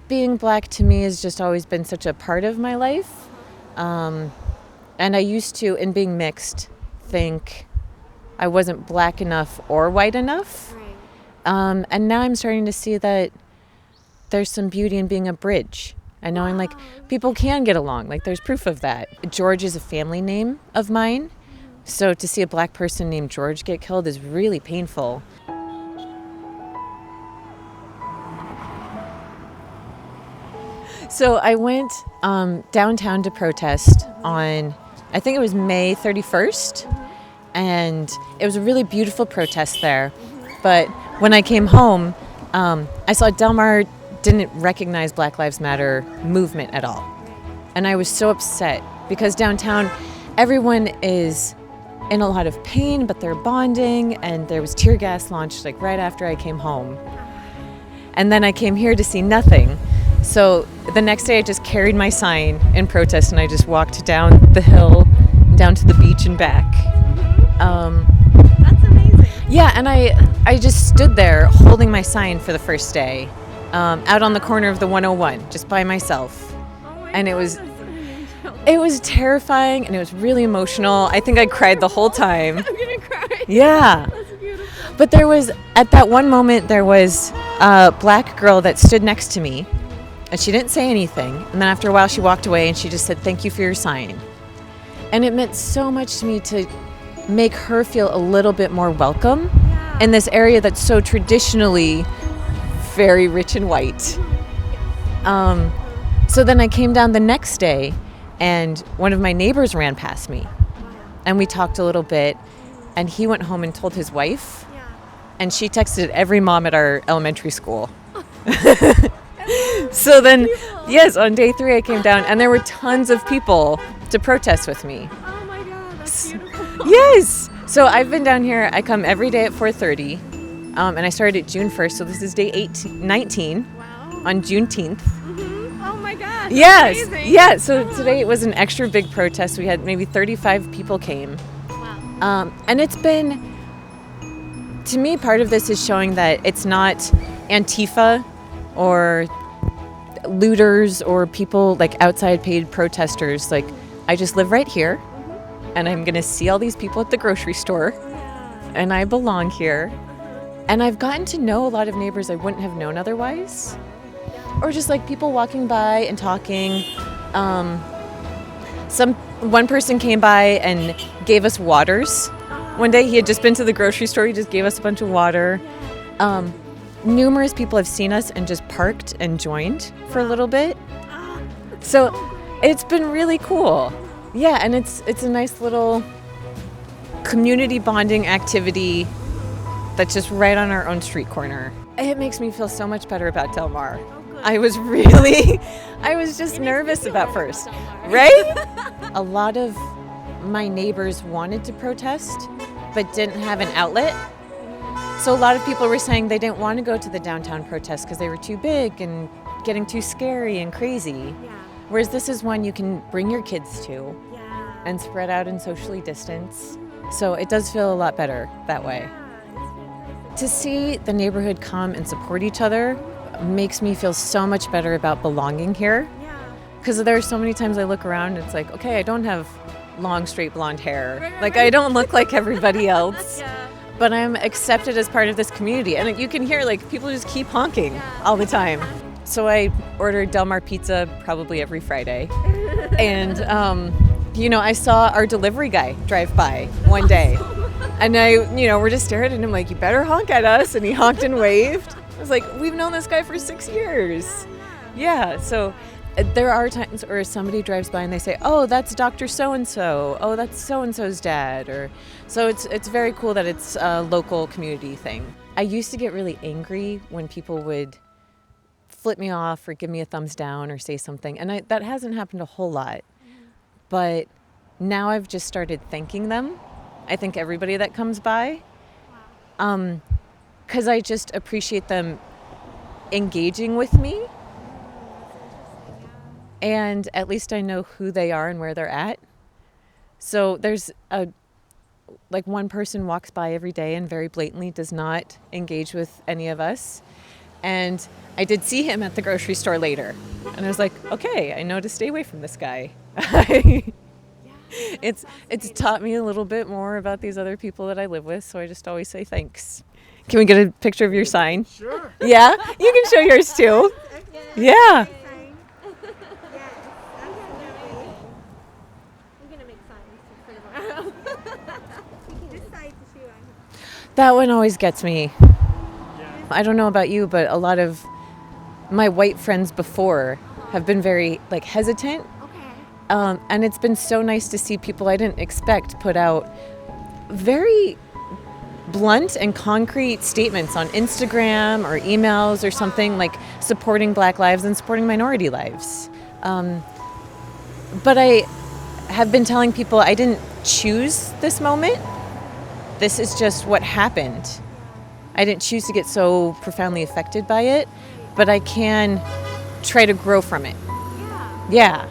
being Black to me has just always been such a part of my life. And I used to, in being mixed, think I wasn't Black enough or white enough. Right. And now I'm starting to see that there's some beauty in being a bridge and knowing like people can get along. Like there's proof of that. George is a family name of mine. So to see a Black person named George get killed is really painful. So I went downtown to protest on, I think it was May 31st. And it was a really beautiful protest there. But when I came home, I saw Del Mar didn't recognize Black Lives Matter movement at all. And I was so upset because downtown, everyone is in a lot of pain, but they're bonding, and there was tear gas launched like right after I came home. And then I came here to see nothing. So the next day I just carried my sign in protest and I just walked down the hill, down to the beach and back. That's amazing. Yeah, and I just stood there holding my sign for the first day, out on the corner of the 101, just by myself. And it was terrifying and it was really emotional. I think I cried the whole time. I'm gonna cry. Yeah. That's beautiful. But at that one moment, there was a Black girl that stood next to me, and she didn't say anything. And then after a while, she walked away and she just said, "Thank you for your sign." And it meant so much to me to make her feel a little bit more welcome in this area that's so traditionally very rich and white. So then I came down the next day, and one of my neighbors ran past me, and we talked a little bit, and he went home and told his wife, and she texted every mom at our elementary school. So then, yes, on day 3 I came down, and there were tons of people to protest with me. Oh my God, that's beautiful. Yes! So I've been down here, I come every day at 4:30, and I started June 1st, so this is day 19 Wow. on Juneteenth. Oh my God. That's Yes, amazing. yeah, so today it was an extra big protest. We had maybe 35 people came. Wow. And it's been, to me, part of this is showing that it's not Antifa or looters or people like outside paid protesters. Like, I just live right here, and I'm gonna see all these people at the grocery store, and I belong here. And I've gotten to know a lot of neighbors I wouldn't have known otherwise. Or just like people walking by and talking. One person came by and gave us waters. One day he had just been to the grocery store, he just gave us a bunch of water. Numerous people have seen us and just parked and joined for a little bit. So it's been really cool. Yeah, and it's a nice little community bonding activity that's just right on our own street corner. It makes me feel so much better about Del Mar. I was just nervous about first, right? A lot of my neighbors wanted to protest, but didn't have an outlet. So a lot of people were saying they didn't want to go to the downtown protests because they were too big and getting too scary and crazy. Whereas this is one you can bring your kids to and spread out and socially distance. So it does feel a lot better that way. To see the neighborhood come and support each other makes me feel so much better about belonging here. Because there are so many times I look around and it's like, okay, I don't have long, straight blonde hair. Like, I don't look like everybody else. But I'm accepted as part of this community. And you can hear, like, people just keep honking all the time. So I order Del Mar pizza probably every Friday. And, I saw our delivery guy drive by one day. And we're just staring at him like, you better honk at us. And he honked and waved. I was like, we've known this guy for 6 years. Yeah, so there are times where somebody drives by and they say, oh, that's Dr. So-and-so. Oh, that's so-and-so's dad. So it's very cool that it's a local community thing. I used to get really angry when people would flip me off or give me a thumbs down or say something. And that hasn't happened a whole lot. But now I've just started thanking them. I thank everybody that comes by. Because I just appreciate them engaging with me. And at least I know who they are and where they're at. So there's one person walks by every day and very blatantly does not engage with any of us. And I did see him at the grocery store later. And I was like, okay, I know to stay away from this guy. It's taught me a little bit more about these other people that I live with, so I just always say thanks. Can we get a picture of your sign? Sure. Yeah? You can show yours too. Yeah. Yes, absolutely. I'm gonna make signs for tomorrow. This side's the shoe on. That one always gets me. I don't know about you, but a lot of my white friends before have been very hesitant. Okay. And it's been so nice to see people I didn't expect put out very blunt and concrete statements on Instagram or emails or something, like supporting Black lives and supporting minority lives. But I have been telling people I didn't choose this moment. This is just what happened. I didn't choose to get so profoundly affected by it, but I can try to grow from it. Yeah. Yeah.